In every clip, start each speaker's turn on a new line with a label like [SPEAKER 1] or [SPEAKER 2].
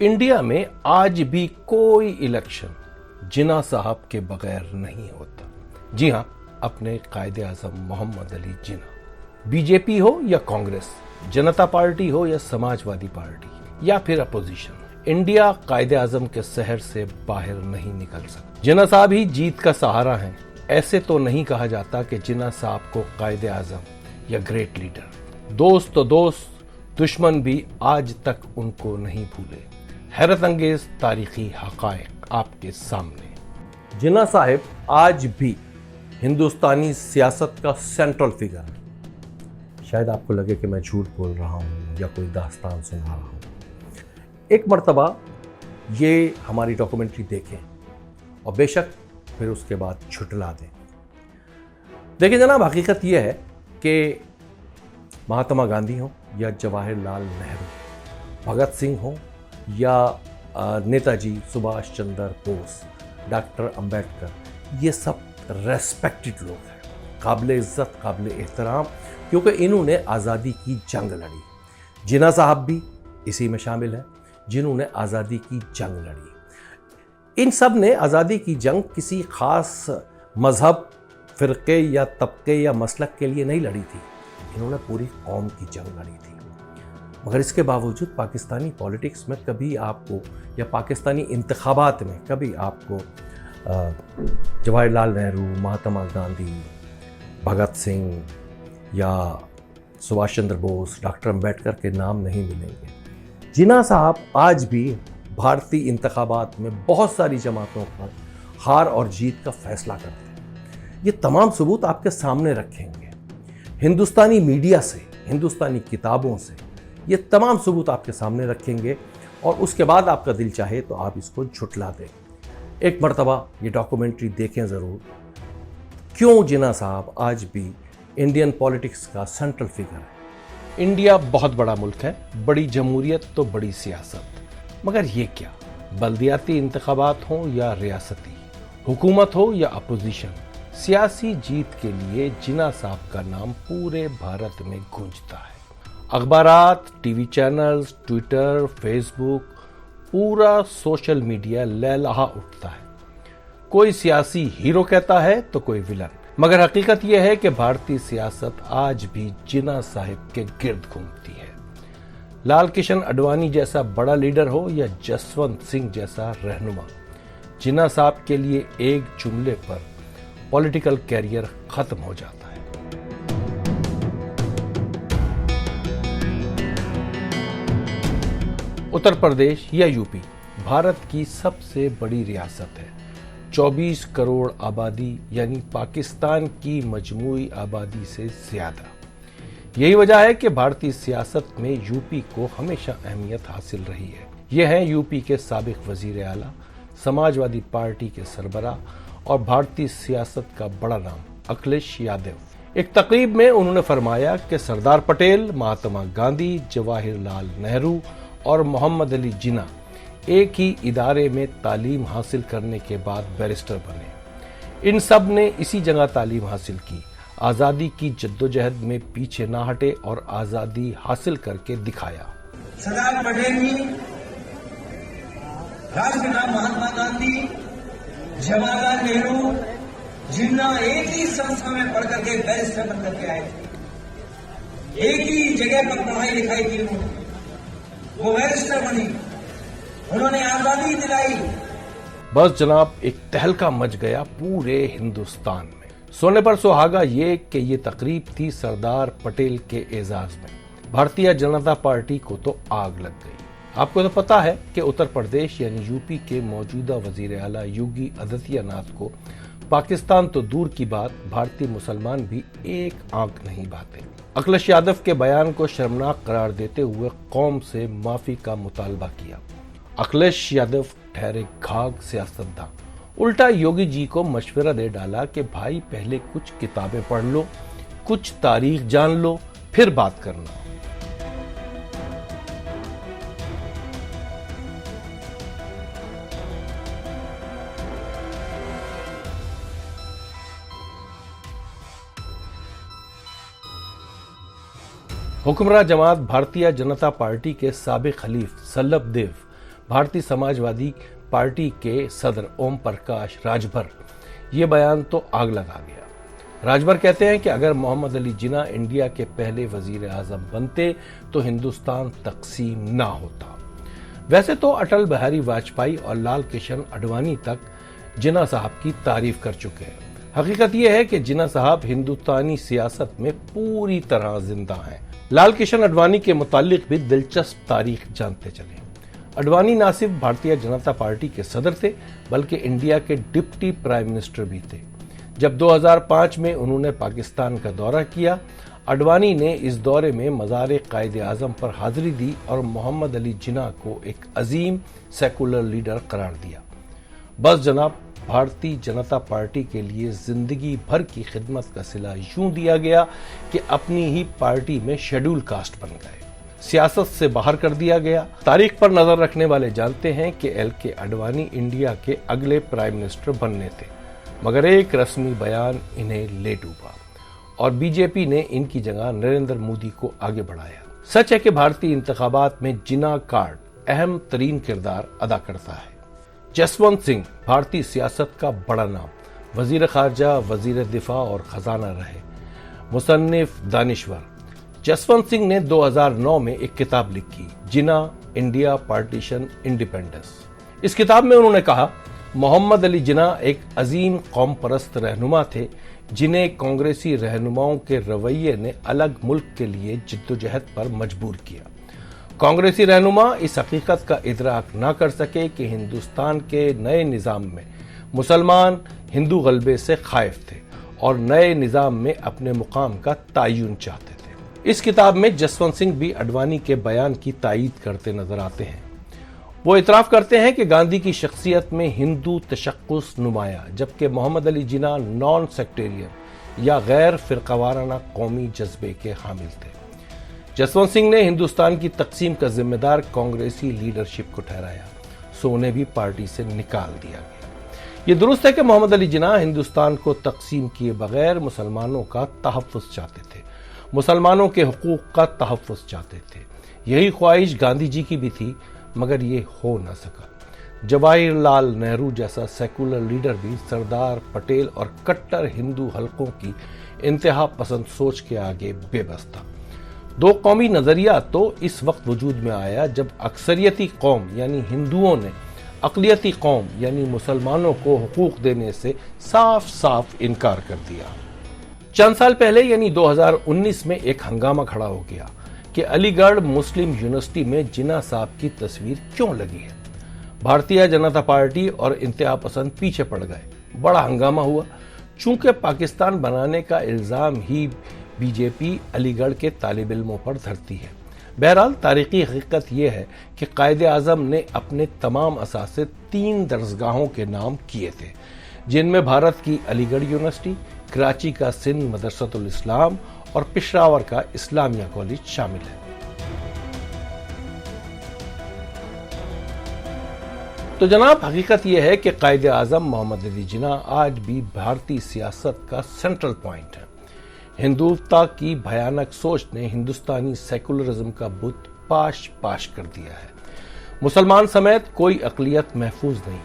[SPEAKER 1] India में आज भी कोई इलेक्शन जिन्ना साहब के बगैर नहीं होता। जी हां, अपने कायदे आजम मोहम्मद अली जिन्ना। बीजेपी हो या कांग्रेस, जनता पार्टी हो या समाजवादी पार्टी या फिर अपोजिशन, इंडिया कायदे आजम के शहर से बाहर नहीं निकल सकता। जिन्ना साहब ही जीत का सहारा हैं। ऐसे तो नहीं कहा जाता कि जिन्ना साहब को कायदे आजम या ग्रेट लीडर। दोस्त तो दोस्त, दुश्मन भी आज तक उनको नहीं भूले। हैरत अंगेज तारीखी हकायक आपके सामने। जिन्ना साहब आज भी हिंदुस्तानी सियासत का सेंट्रल फिगर है। शायद आपको लगे कि मैं झूठ बोल रहा हूँ या कोई दास्तान सुना रहा हूँ। एक मर्तबा ये हमारी डॉक्यूमेंट्री देखें और बेशक फिर उसके बाद छुटला दें। देखिए जनाब, हकीकत यह है कि महात्मा गांधी हो या जवाहरलाल नेहरू, भगत सिंह हो या नेताजी सुभाष चंद्र बोस, डॉक्टर अंबेडकर, ये सब रेस्पेक्टेड लोग हैं, काबिल इज़्ज़त, काबिल एहतराम, क्योंकि इन्होंने आज़ादी की जंग लड़ी। जिन्ना साहब भी इसी में शामिल हैं जिन्होंने आज़ादी की जंग लड़ी। इन सब ने आज़ादी की जंग किसी ख़ास मज़हब, फ़िरक़े या तबके या मसलक के लिए नहीं लड़ी थी। इन्होंने पूरी कौम की जंग लड़ी थी। मगर इसके बावजूद पाकिस्तानी पॉलिटिक्स में कभी आपको या पाकिस्तानी इंतखाबात में कभी आपको जवाहरलाल नेहरू, महात्मा गांधी, भगत सिंह या सुभाष चंद्र बोस, डॉक्टर अंबेडकर के नाम नहीं मिलेंगे। जिन्ना साहब आज भी भारतीय इंतखाबात में बहुत सारी जमातों पर हार और जीत का फैसला करते हैं। ये तमाम सबूत आपके सामने रखेंगे। हिंदुस्तानी मीडिया से, हिंदुस्तानी किताबों से ये तमाम सबूत आपके सामने रखेंगे और उसके बाद आपका दिल चाहे तो आप इसको झुटला दें। एक मर्तबा ये डॉक्यूमेंट्री देखें ज़रूर, क्यों जिन्ना साहब आज भी इंडियन पॉलिटिक्स का सेंट्रल फिगर है। इंडिया बहुत बड़ा मुल्क है, बड़ी जमहूरियत तो बड़ी सियासत। मगर ये क्या, बल्दियाती इंतखाबात हों या रियासती, हुकूमत हो या अपोजिशन, सियासी जीत के लिए जिन्ना साहब का नाम पूरे भारत में गूंजता है। अखबारात, टीवी चैनल्स, ट्विटर, फेसबुक, पूरा सोशल मीडिया लहलहा उठता है। कोई सियासी हीरो कहता है तो कोई विलन, मगर हकीकत यह है कि भारतीय सियासत आज भी जिन्ना साहब के गिर्द घूमती है। लाल कृष्ण आडवाणी जैसा बड़ा लीडर हो या जसवंत सिंह जैसा रहनुमा, जिन्ना साहब के लिए एक जुमले पर पॉलिटिकल कैरियर खत्म हो जाता है। उत्तर प्रदेश या यूपी भारत की सबसे बड़ी रियासत है। 24 करोड़ आबादी, यानी पाकिस्तान की मजमूई आबादी से ज्यादा। यही वजह है कि भारतीय सियासत में यूपी को हमेशा अहमियत हासिल रही है। ये हैं यूपी के साबिक वजीर आला, समाजवादी पार्टी के सरबराह और भारतीय सियासत का बड़ा नाम अखिलेश यादव। एक तकरीब में उन्होंने फरमाया कि सरदार पटेल, महात्मा गांधी, जवाहरलाल नेहरू और मोहम्मद अली जिन्ना एक ही इदारे में तालीम हासिल करने के बाद बैरिस्टर बने। इन सब ने इसी जगह तालीम हासिल की, आज़ादी की जद्दोजहद में पीछे ना हटे और आज़ादी हासिल करके दिखाया।
[SPEAKER 2] सरदार पटेल जी, राष्ट्रपिता महात्मा गांधी, जवाहरलाल नेहरू, जिन्ना एक ही संस्था में पढ़ करके बैरिस्टर बन करके आए थे। एक ही जगह पर पढ़ाई लिखाई की उन्होंने, वो बैरिस्टर बनी, उन्होंने आजादी दिलाई।
[SPEAKER 1] बस जनाब, एक तहलका मच गया पूरे हिंदुस्तान में। सोने पर सुहागा ये कि ये तकरीब थी सरदार पटेल के एजाज में। भारतीय जनता पार्टी को तो आग लग गई। आपको तो पता है कि उत्तर प्रदेश यानी यूपी के मौजूदा वजीर आला योगी आदित्यनाथ को पाकिस्तान तो दूर की बात, भारतीय मुसलमान भी एक आंख नहीं भाते। अखिलेश यादव के बयान को शर्मनाक करार देते हुए कौम से माफी का मुतालबा किया। अखिलेश यादव ठहरे घाघ सियासतदान, उल्टा योगी जी को मशवरा दे डाला कि भाई पहले कुछ किताबें पढ़ लो, कुछ तारीख जान लो, फिर बात करना। हुक्मरान जमात भारतीय जनता पार्टी के साबिक खलीफ सल्लभ देव भारतीय समाजवादी पार्टी के सदर ओम प्रकाश राजभर ये बयान तो आग लगा गया। राजभर कहते हैं कि अगर मोहम्मद अली जिन्ना इंडिया के पहले वजीर आजम बनते तो हिंदुस्तान तकसीम ना होता। वैसे तो अटल बिहारी वाजपेयी और लाल कृष्ण आडवाणी तक जिन्ना साहब की तारीफ कर चुके हैं। हकीकत यह है कि जिन्ना साहब हिंदुस्तानी सियासत में पूरी तरह जिंदा हैं। लाल कृष्ण आडवाणी के मुतालिक भी दिलचस्प तारीख जानते चले। आडवाणी न सिर्फ भारतीय जनता पार्टी के सदर थे बल्कि इंडिया के डिप्टी प्राइम मिनिस्टर भी थे। जब 2005 में उन्होंने पाकिस्तान का दौरा किया, आडवाणी ने इस दौरे में मज़ार कायदे आज़म पर हाजिरी दी और मोहम्मद अली जिन्ना को एक अजीम सेकुलर लीडर करार दिया। बस जनाब, भारतीय जनता पार्टी के लिए जिंदगी भर की खिदमत का सिला यूं दिया गया कि अपनी ही पार्टी में शेड्यूल कास्ट बन गए, सियासत से बाहर कर दिया गया। तारीख पर नजर रखने वाले जानते हैं कि LK आडवाणी इंडिया के अगले प्राइम मिनिस्टर बनने थे, मगर एक रस्मी बयान इन्हें ले डूबा और बीजेपी ने इनकी जगह नरेंद्र मोदी को आगे बढ़ाया। सच है कि भारतीय इंतखाबात में जिन्ना कार्ड अहम तरीन किरदार अदा करता है। जसवंत सिंह भारतीय सियासत का बड़ा नाम, वजीर खारजा, वजीर दिफा और खजाना रहे। मुसन्निफ, दानिश्वर। जसवंत सिंह ने 2009 में एक किताब लिखी, जिन्ना, इंडिया, पार्टीशन, इंडिपेंडेंस। इस किताब में उन्होंने कहा, मोहम्मद अली जिन्ना एक अजीम कौम परस्त रहनुमा थे जिन्हें कांग्रेसी रहनुमाओं के रवैये ने अलग मुल्क के लिए जिद्दोजहद पर मजबूर किया। कांग्रेसी रहनुमा इस हकीकत का इदराक न कर सके कि हिंदुस्तान के नए निज़ाम में मुसलमान हिंदू गलबे से खाइफ थे और नए निज़ाम में अपने मुकाम का तायुन चाहते थे। इस किताब में जसवंत सिंह भी आडवाणी के बयान की तायीद करते नजर आते हैं। वो इतराफ़ करते हैं कि गांधी की शख्सियत में हिंदू तशक्कुस नुमाया, जबकि मोहम्मद अली जिन्ना नॉन सेक्टेरियन या गैर फिरकावाराना कौमी जज्बे के हामिल थे। जसवंत सिंह ने हिंदुस्तान की तकसीम का जिम्मेदार कांग्रेसी लीडरशिप को ठहराया, सो उन्हें भी पार्टी से निकाल दिया गया। ये दुरुस्त है कि मोहम्मद अली जिन्ना हिंदुस्तान को तकसीम किए बगैर मुसलमानों का तहफ़्फ़ुज़ चाहते थे, मुसलमानों के हुकूक का तहफ़्फ़ुज़ चाहते थे। यही ख्वाहिश गांधी जी की भी थी, मगर ये हो न सका। जवाहरलाल नेहरू जैसा सेकुलर लीडर भी सरदार पटेल और कट्टर हिंदू हलकों की इंतहा पसंद सोच के आगे बेबस था। दो कौमी नजरिया तो इस वक्त वजूद में आया जब अक्सरियती कौम यानी हिंदुओं ने अक़लियती कौम यानी मुसलमानों को हुकूक देने से साफ साफ इनकार कर दिया। चंद साल पहले यानी 2019 में एक हंगामा खड़ा हो गया कि अलीगढ़ मुस्लिम यूनिवर्सिटी में जिन्ना साहब की तस्वीर क्यों लगी है। भारतीय जनता पार्टी और इंतहा पसंद पीछे पड़ गए। बड़ा हंगामा हुआ, चूंकि पाकिस्तान बनाने का इल्जाम ही बीजेपी अलीगढ़ के तालिब इल्मों पर धरती है। बहरहाल तारीखी हकीकत यह है कि कायदे आज़म ने अपने तमाम असासे 3 दरसगाहों के नाम किए थे, जिनमें भारत की अलीगढ़ यूनिवर्सिटी, कराची का सिंध मदरसतुल इस्लाम और पेशावर का इस्लामिया कॉलेज शामिल है। तो जनाब, हकीकत यह है कि कायदे आज़म मोहम्मद अली जिन्ना आज भी भारतीय सियासत का सेंट्रल पॉइंट है। हिंदुत्व की भयानक सोच ने हिंदुस्तानी सेकुलरिज्म का बुत पाश पाश कर दिया है। मुसलमान समेत कोई अक़लियत महफूज नहीं।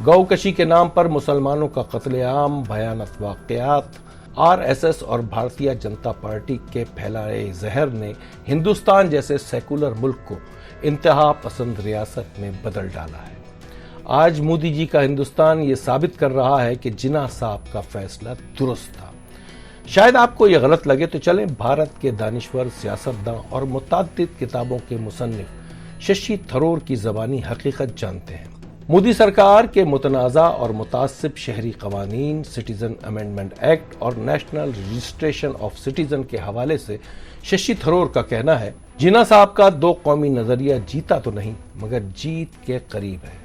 [SPEAKER 1] गौकशी के नाम पर मुसलमानों का कत्लेआम, भयानक वाक़यात, RSS और भारतीय जनता पार्टी के फैलाए जहर ने हिंदुस्तान जैसे सेकुलर मुल्क को इंतहा पसंद रियासत में बदल डाला है। आज मोदी जी का हिंदुस्तान ये साबित कर रहा है कि जिन्ना साहब का फैसला दुरुस्त था। शायद आपको ये गलत लगे तो चलें भारत के दानिश्वर, सियासतदान और मुतअद्दिद किताबों के मुसन्निफ शशि थरूर की ज़बानी हकीकत जानते हैं। मोदी सरकार के मुतनाज़ा और मुतासिब शहरी कवानीन, सिटीजन अमेंडमेंट एक्ट और नेशनल रजिस्ट्रेशन ऑफ सिटीजन के हवाले से शशि थरूर का कहना है, जिन्ना साहब का 2 कौमी नजरिया जीता तो नहीं मगर जीत के करीब है।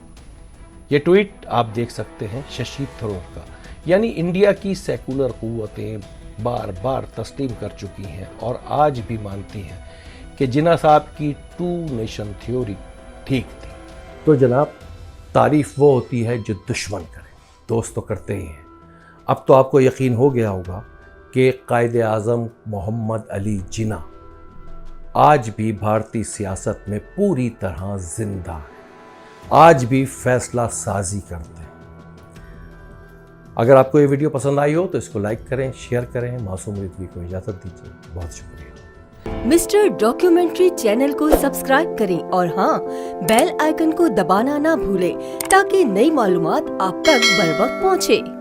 [SPEAKER 1] ये ट्वीट आप देख सकते हैं शशि थरूर का, यानी इंडिया की सेकुलर कुव्वतें बार बार तस्लीम कर चुकी हैं और आज भी मानती हैं कि जिन्ना साहब की 2 नेशन थ्योरी ठीक थी। तो जनाब, तारीफ वो होती है जो दुश्मन करे, दोस्त तो करते ही हैं। अब तो आपको यकीन हो गया होगा कि कायदे आज़म मोहम्मद अली जिन्ना आज भी भारतीय सियासत में पूरी तरह जिंदा है। आज भी फैसला साजी करते हैं। अगर आपको ये वीडियो पसंद आई हो तो इसको लाइक करें, शेयर करें। मासूम रिजवी को इजाज़त दीजिए। बहुत शुक्रिया।
[SPEAKER 3] मिस्टर डॉक्यूमेंट्री चैनल को सब्सक्राइब करें और हाँ, बेल आइकन को दबाना ना भूलें ताकि नई मालूमात आप तक बर वक्त पहुँचे।